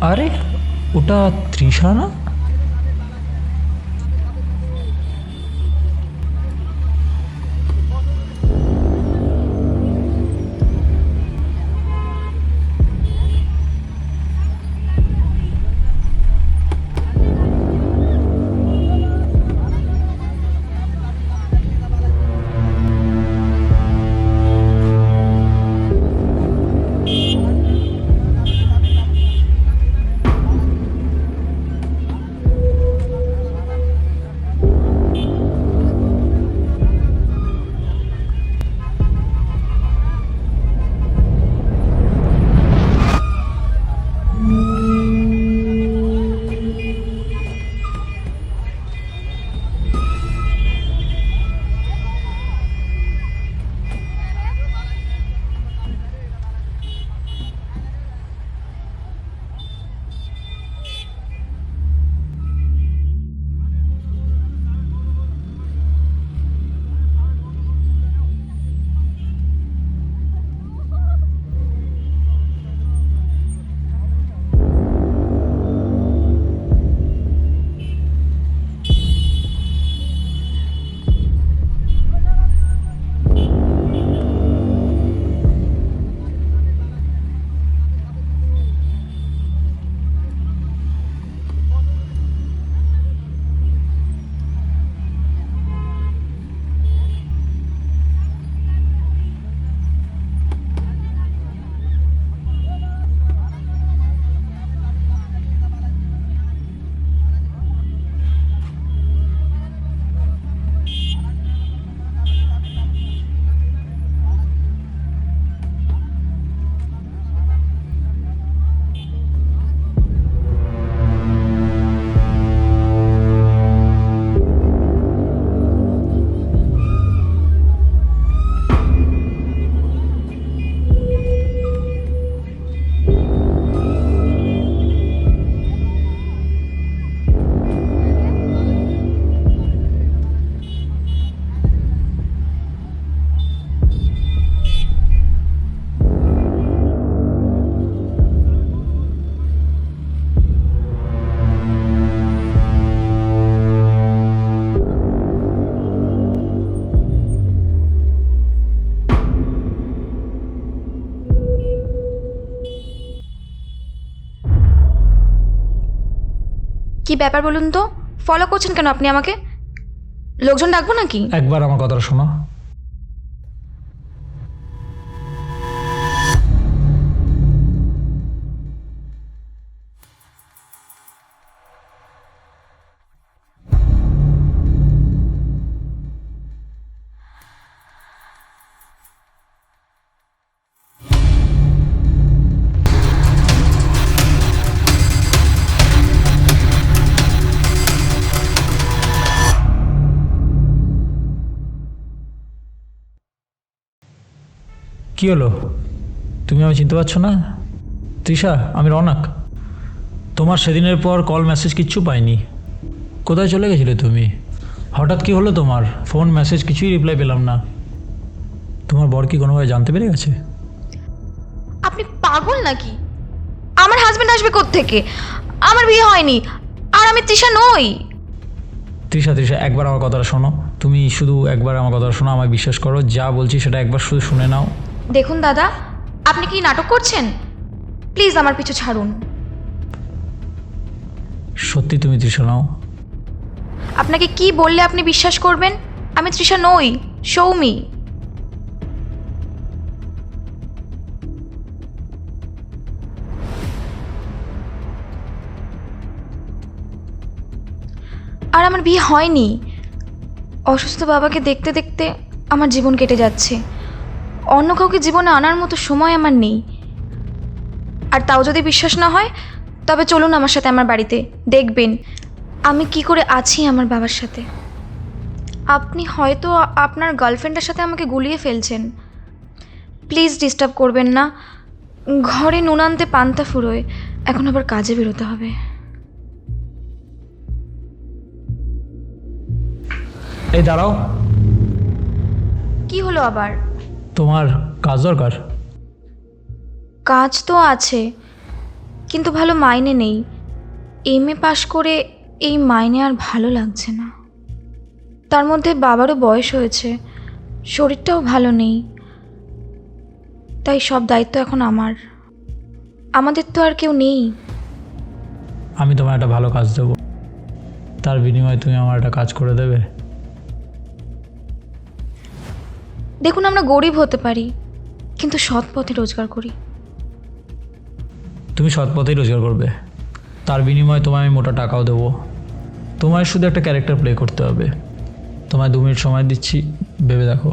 আরে ওটা তৃষা না? কি ব্যাপার বলুন তো? ফলো করছেন কেন আপনি আমাকে? লোকজন ডাকবো নাকি? একবার আমার কথাটা শোনো। কি হলো, তুমি আমি চিনতে পারছো না? তৃষা, আমি রৌনক। তোমার সেদিনের পর কল মেসেজ কিচ্ছু পাইনি। কোথায় চলে গেছিলে তুমি? হঠাৎ কি হলো তোমার? ফোন মেসেজ কিছুই রিপ্লাই পেলাম না। তোমার বর কি কোনোভাবে জানতে পেরে গেছে? আপনি পাগল নাকি? আমার হাজবেন্ড আসবে কোত্থেকে? আমার বিয়ে হয়নি, আর আমি তৃষা নই। তৃষা তৃষা একবার আমার কথাটা শোনো, তুমি শুধু একবার আমার কথাটা শোনো, আমায় বিশ্বাস করো, যা বলছি সেটা একবার শুধু শুনে নাও। দেখুন দাদা, আপনি কি নাটক করছেন? প্লিজ আমার পিছু ছাড়ুন। সত্যি তুমি তৃষা নাও? আপনাকে কি বললে আপনি বিশ্বাস করবেন? আমি তৃষা নই, সৌমি। আর আমার বিয়ে হয়নি। অসুস্থ বাবাকে দেখতে দেখতে আমার জীবন কেটে যাচ্ছে। অন্য কাউকে জীবনে আনার মতো সময় আমার নেই। আর তাও যদি বিশ্বাস না হয়, তবে চলুন আমার সাথে আমার বাড়িতে, দেখবেন আমি কি করে আছি আমার বাবার সাথে। আপনি হয়তো আপনার গার্লফ্রেন্ডের সাথে আমাকে গুলিয়ে ফেলছেন। প্লিজ ডিস্টার্ব করবেন না। ঘরে নুন আনতে পান্তা ফুরোয়, এখন আবার কাজে বেরোতে হবে। এই দাঁড়াও, কি হলো আবার? তোমার কাজ দরকার? কাজ তো আছে, কিন্তু ভালো মাইনে নেই। এমএ পাশ করে এই মাইনে আর ভালো লাগছে না। তার মধ্যে বাবারও বয়স হয়েছে, শরীরটাও ভালো নেই। তাই সব দায়িত্ব এখন আমার। আমাদের তো আর কেউ নেই। আমি তোমার একটা ভালো কাজ দেবো, তার বিনিময়ে তুমি আমার একটা কাজ করে দেবে? দেখুন, আমরা গরিব হতে পারি, কিন্তু সৎ পথে রোজগার করি। তুমি সৎ পথেই রোজগার করবে, তার বিনিময়ে তোমায় আমি মোটা টাকাও দেবো। তোমায় শুধু একটা ক্যারেক্টার প্লে করতে হবে। তোমায় 2 মিনিট সময় দিচ্ছি, ভেবে দেখো।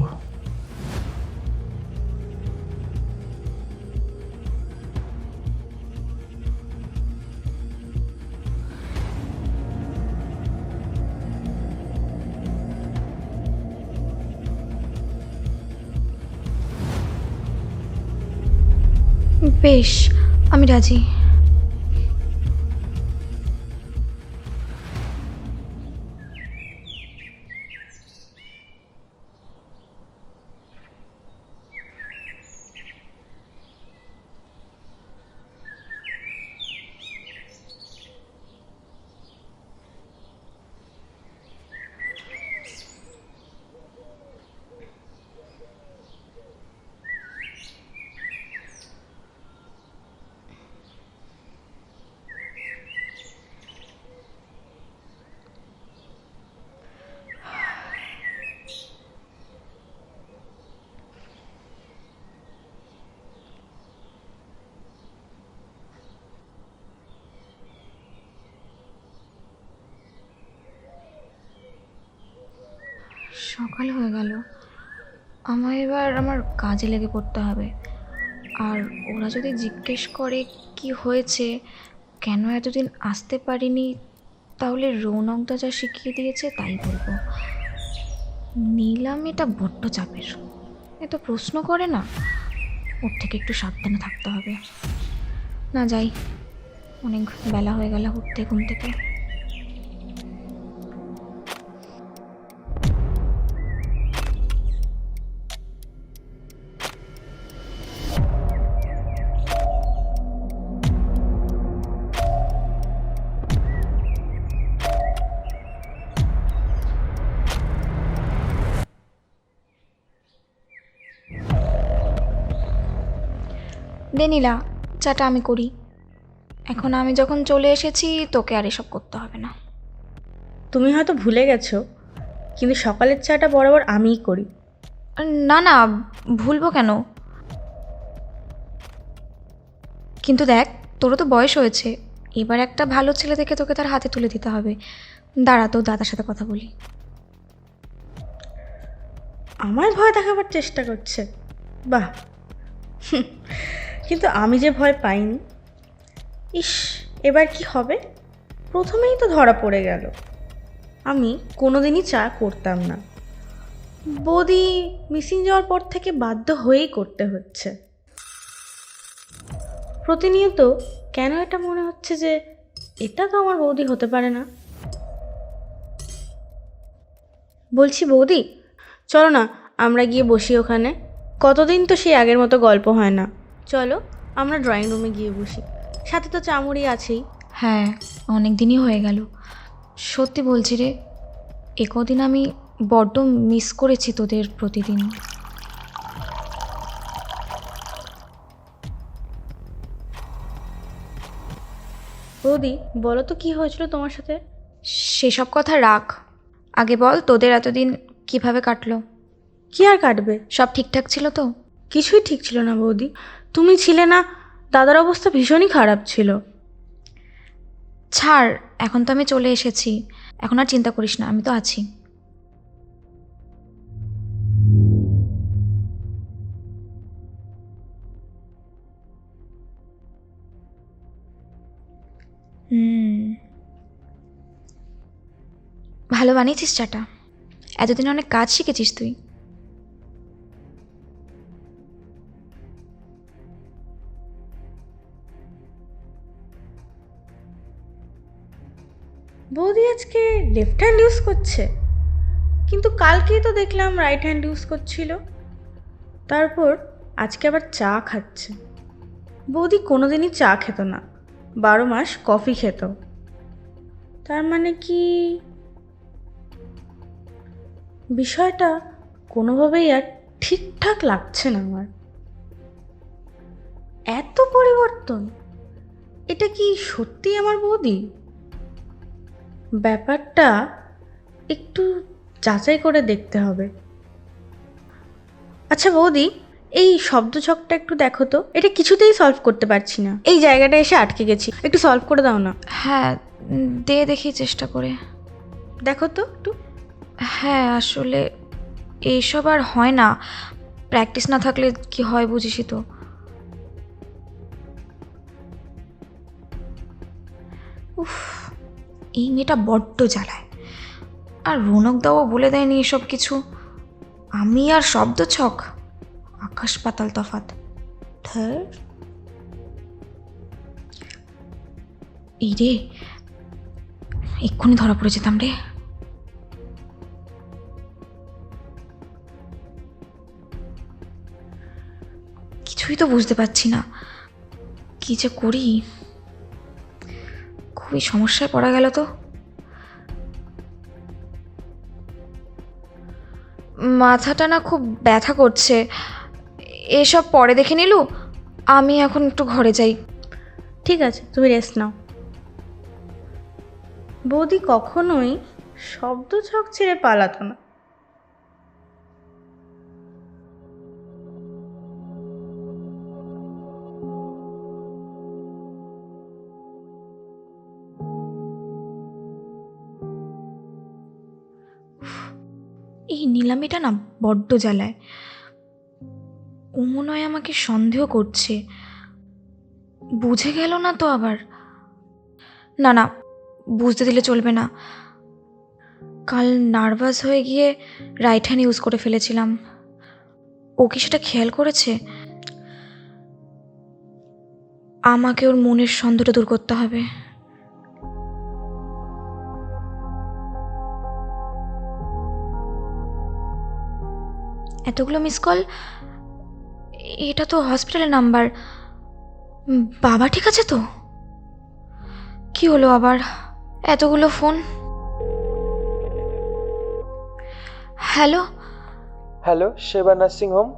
বেশ, আমি রাজি। সকাল হয়ে গেল, আমায় এবার আমার কাজে লেগে পড়তে হবে। আর ওরা যদি জিজ্ঞেস করে কি হয়েছে, কেন এতদিন আসতে পারিনি, তাহলে রৌনকদা যা শিখিয়ে দিয়েছে তাই বলবো। নিলাম এটা বড্ড চাপের, এ তো প্রশ্ন করে না। ওর থেকে একটু সাবধানে থাকতে হবে। না যাই, অনেক বেলা হয়ে গেল উঠতে ঘুম থেকে। দে নীলা, চাটা আমি করি। এখন আমি যখন চলে এসেছি, তোকে আর এসব করতে হবে না। তুমি হয়তো ভুলে গেছো, কিন্তু সকালের চাটা বরাবর আমিই করি। না না, ভুলবো কেন? কিন্তু দেখ, তোরও তো বয়স হয়েছে, এবার একটা ভালো ছেলে দেখে তোকে তার হাতে তুলে দিতে হবে। দাঁড়া, তোর দাদার সাথে কথা বলি। আমায় ভয় দেখাবার চেষ্টা করছে, বাহ। কিন্তু আমি যে ভয় পাইনি। ইস, এবার কি হবে? প্রথমেই তো ধরা পড়ে গেল। আমি কোনোদিনই চা করতাম না, বৌদি মিসিং যাওয়ার পর থেকে বাধ্য হয়েই করতে হচ্ছে। প্রতিনিয়ত কেন এটা মনে হচ্ছে যে এটা তো আমার বৌদি হতে পারে না। বলছি বৌদি, চলো না আমরা গিয়ে বসি ওখানে। কতদিন তো সেই আগের মতো গল্প হয় না, চলো। আমরা ড্রয়িং রুমে গিয়ে বসি, সাথে তো চামড়ি আছেই। হ্যাঁ, অনেক দিনই হয়ে গেল। সত্যি বলছি রে, এ কদিন আমি বড্ড মিস করেছি তোদের প্রতিদিন। বৌদি, বলো তো কি হয়েছিল তোমার সাথে? সেসব কথা রাখ, আগে বল তোদের এতদিন কিভাবে কাটলো? কি আর কাটবে, সব ঠিকঠাক ছিল তো? কিছুই ঠিক ছিল না বৌদি। তুমি ছিলে না, দাদার অবস্থা ভীষণই খারাপ ছিল। ছাড়, এখন তো আমি চলে এসেছি, এখন আর চিন্তা করিস না, আমি তো আছি। ভালো বানিয়েছিস চাটা, এতদিন অনেক কাজ শিখেছিস তুই। বৌদি আজকে লেফট হ্যান্ড ইউজ করছে, কিন্তু কালকেই তো দেখলাম রাইট হ্যান্ড ইউজ করছিল। তারপর আজকে আবার চা খাচ্ছে। বৌদি কোনোদিনই চা খেত না, 12 মাস কফি খেত। তার মানে কি বিষয়টা কোনোভাবেই আর ঠিকঠাক লাগছে না আমার। এত পরিবর্তন, এটা কি সত্যি আমার বৌদি? ব্যাপারটা একটু যাচাই করে দেখতে হবে। আচ্ছা বৌদি, এই শব্দছকটা একটু দেখো তো, এটা কিছুতেই সলভ করতে পারছি না। এই জায়গাটা এসে আটকে গেছি, একটু সলভ করে দাও না। হ্যাঁ, দে দেখি চেষ্টা করে। দেখো তো একটু। হ্যাঁ, আসলে এইসব আর হয় না, প্র্যাকটিস না থাকলে কি হয় বুঝিসই তো। উফ, এই মেয়েটা বড্ড জ্বালায়। আর রৌনক দাও বলে দেয়নি এসব কিছু, আমি আর শব্দ ছক, আকাশ পাতাল তফাৎ। ধর, এই রে, এক্ষুনি ধরা পড়ে যেতাম রে। কিছুই তো বুঝতে পারছি না, কি যে করি, খুবই সমস্যায় পড়া গেল তো। মাথাটা না খুব ব্যথা করছে, এসব পরে দেখে নিলু, আমি এখন একটু ঘরে যাই। ঠিক আছে, তুমি রেস্ট নাও। বৌদি কখনোই শব্দছক ছেড়ে পালাতো না। এই নিলামিটা না বড্ড জ্বালায়, ও মনে হয় আমাকে সন্দেহ করছে, বুঝে গেল না তো আবার। না না, বুঝতে দিলে চলবে না, কাল নার্ভাস হয়ে গিয়ে রাইট হ্যান্ড ইউজ করে ফেলেছিলাম, ও কি সেটা খেয়াল করেছে? আমাকে ওর মনের সন্দেহটা দূর করতে হবে। এতগুলো মিস কল, এটা তো হসপিটালের নাম্বার। বাবা ঠিক আছে তো? কি হলো আবার এতগুলো ফোন? হ্যালো হ্যালো, সেবা নার্সিং হোম।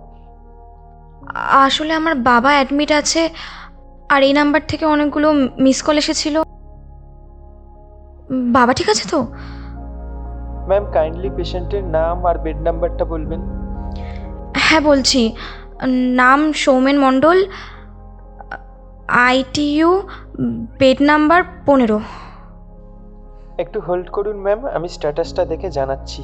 আসলে আমার বাবা অ্যাডমিট আছে, আর এই নাম্বার থেকে অনেকগুলো মিস কল এসেছিল। বাবা ঠিক আছে তো? ম্যাম, কাইন্ডলি পেশেন্টের নাম আর বেড নাম্বারটা বলবেন। হ্যাঁ বলছি, নাম সৌমেন মণ্ডল, ITU, বেড নাম্বার 15। একটু হোল্ড করুন ম্যাম, আমি স্ট্যাটাসটা দেখে জানাচ্ছি।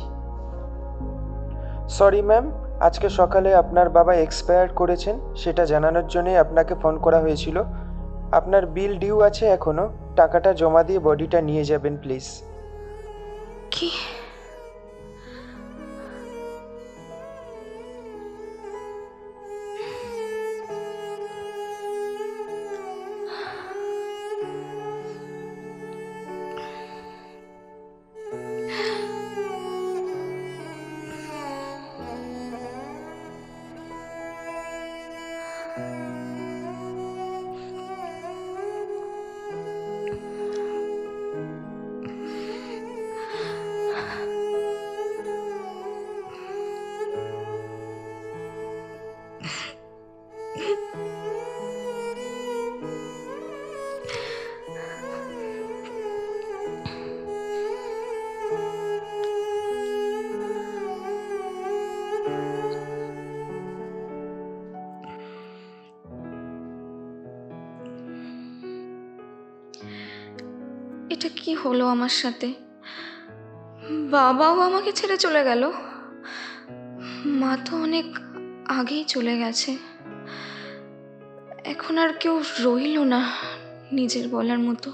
সরি ম্যাম, আজকে সকালে আপনার বাবা এক্সপায়ার করেছেন, সেটা জানানোর জন্যই আপনাকে ফোন করা হয়েছিল। আপনার বিল ডিউ আছে এখনও, টাকাটা জমা দিয়ে বডিটা নিয়ে যাবেন প্লিজ। কি? এটা কি হলো আমার সাথে? বাবাও আমাকে ছেড়ে চলে গেল। মা তো অনেক আগেই চলে গেছে। এখন আর কেউ রইল না নিজের বলার মতো।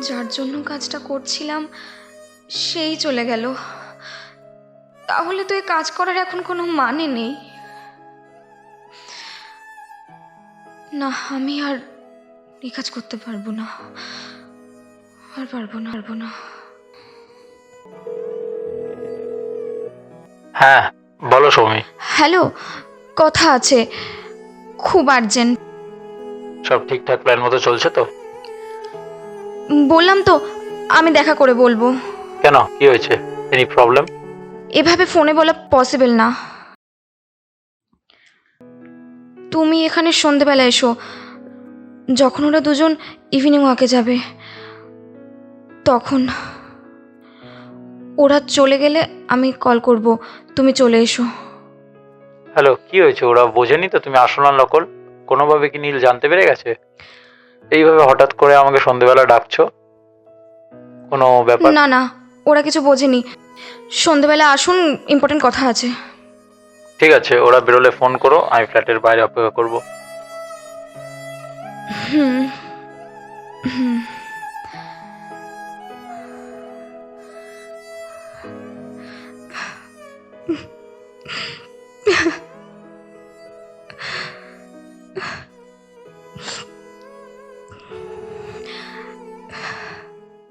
যার জন্য কাজটা করছিলাম সেই চলে গেল। তাহলে তো এই কাজ করার এখন কোনো মানে নেই। না, আমি আর এই কাজ করতে পারবো না, আর পারবো না। হ্যাঁ বলো সৌমি। হ্যালো, কথা আছে, খুব আর্জেন্ট। সব ঠিকঠাক প্ল্যান মতো চলছে তো? বললাম তো আমি দেখা করে বলবো। কেন, কি হয়েছে? Any problem? এভাবে ফোনে বলা পসিবল না। তুমি এখানে সন্ধেবেলা এসো, যখন ওরা দুজন ইভিনিং ওয়াকে যাবে। তখন ওরা চলে গেলে আমি কল করব, তুমি চলে এসো। হ্যালো, কি হয়েছে? ওরা বোঝেনি তো তুমি আসল না নকল? কোনোভাবে কি নীল জানতে পেরে গেছে? এইভাবে হঠাৎ করে আমাকে সন্ধেবেলা ডাকছো, কোনো ব্যাপার? না না, ওরা কিছু বোঝেনি। সন্ধেবেলা আসুন, ইম্পর্টেন্ট কথা আছে। ঠিক আছে, ওরা বেরোলে ফোন করো, আমি ফ্ল্যাটের বাইরে অপেক্ষা করব। হুম হুম।